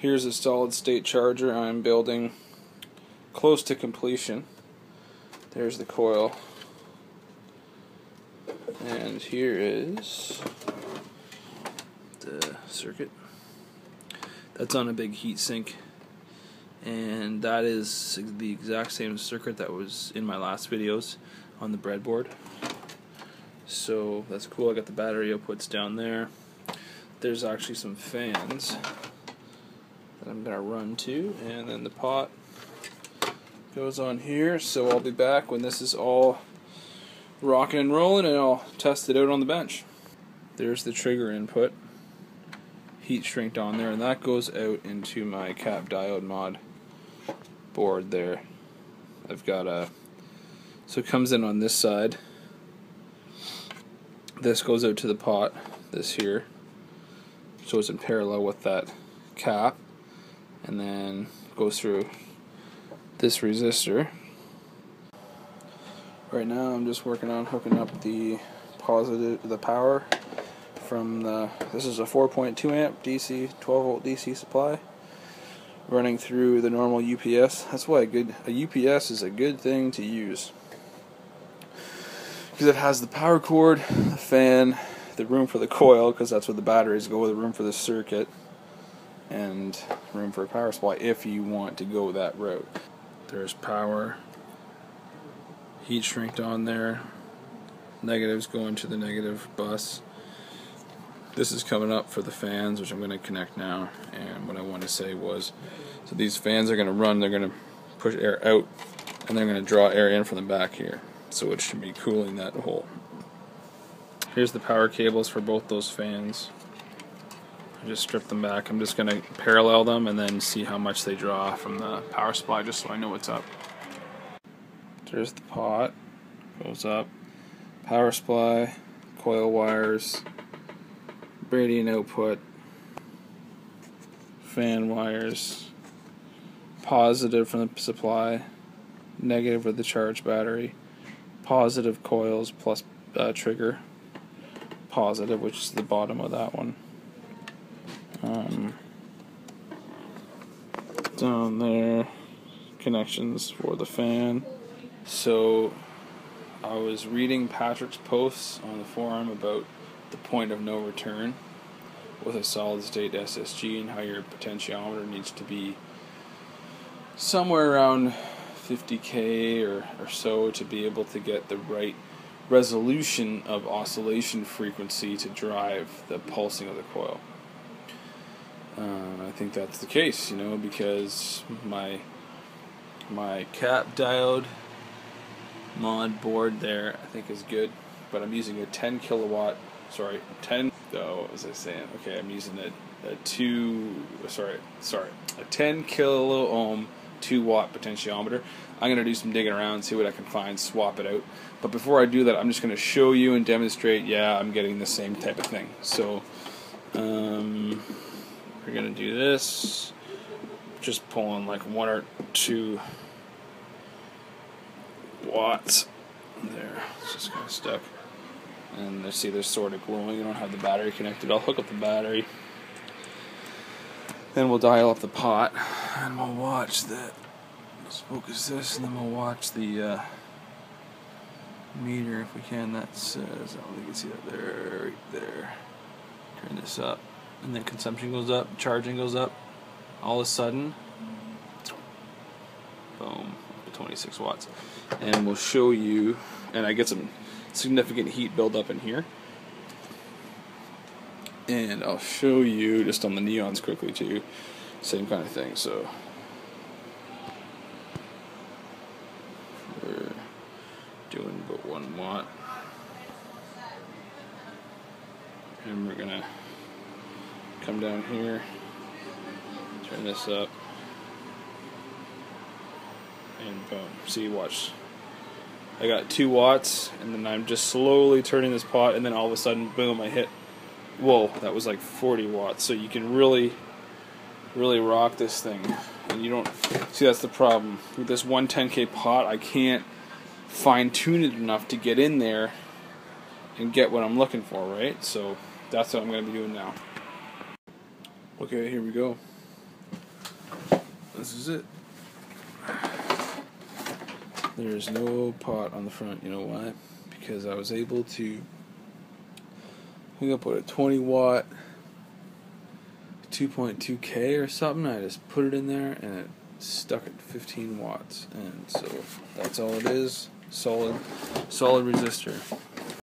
Here's a solid state charger I'm building close to completion. There's the coil. And here is the circuit. That's on a big heat sink. And that is the exact same circuit that was in my last videos on the breadboard. So that's cool. I got the battery outputs down there. There's actually some fans that I'm going to run to, and then the pot goes on here. So I'll be back when this is all rocking and rolling, and I'll test it out on the bench. There's the trigger input, heat shrinked on there, and that goes out into my cap diode mod board there. I've got a, so it comes in on this side. This goes out to the pot, this here, so it's in parallel with that cap, and then goes through this resistor. Right now I'm just working on hooking up the power from the, this is a 4.2 amp DC, 12 volt DC supply running through the normal UPS. That's why a UPS is a good thing to use, because it has the power cord, the fan, the room for the coil, because that's where the batteries go, the room for the circuit, and room for a power supply if you want to go that route. There's power, heat shrinked on there, negatives going to the negative bus. This is coming up for the fans, which I'm going to connect now. And what I want to say was, so these fans are going to run, they're going to push air out, and they're going to draw air in from the back here, so it should be cooling that hole. Here's the power cables for both those fans. I just stripped them back. I'm just going to parallel them and then see how much they draw from the power supply, just so I know what's up. There's the pot, goes up, power supply, coil wires, Bradian output, fan wires, positive from the supply, negative with the charged battery, positive coils plus trigger, positive, which is the bottom of that one. Down there, connections for the fan. So I was reading Patrick's posts on the forum about the point of no return with a solid state SSG, and how your potentiometer needs to be somewhere around 50K or so to be able to get the right resolution of oscillation frequency to drive the pulsing of the coil. I think that's the case, you know, because my cap diode mod board there I think is good, but I'm using a 10 kilowatt, sorry, 10, oh, what was I saying? Okay, I'm using a 10 kilo ohm 2 watt potentiometer. I'm going to do some digging around, see what I can find, swap it out. But before I do that, I'm just going to show you and demonstrate, yeah, I'm getting the same type of thing. So, we're going to do this, just pulling like 1 or 2 watts. There, it's just kind of stuck. And let's see, they're sort of glowing. I don't have the battery connected. I'll hook up the battery. Then we'll dial up the pot, and we'll watch that. Let's focus this, and then we'll watch the meter if we can. That says, I don't think you can see that there, right there. Turn this up, and then consumption goes up, charging goes up. All of a sudden, boom, 26 watts. And we'll show you, and I get some significant heat buildup in here. And I'll show you just on the neons quickly too, same kind of thing. So we're doing about 1 watt, and we're gonna come down here, turn this up, and boom. See, watch. I got 2 watts, and then I'm just slowly turning this pot, and then all of a sudden, boom, I hit. Whoa, that was like 40 watts. So you can really rock this thing. And you don't, see, that's the problem. With this 110K pot, I can't fine tune it enough to get in there and get what I'm looking for, right? So that's what I'm going to be doing now. Okay, here we go. this is it. There's no pot on the front. You know why? Because I was able to hook up with a 20 watt 2.2K or something. I just put it in there and it stuck at 15 watts, and so that's all it is. Solid resistor.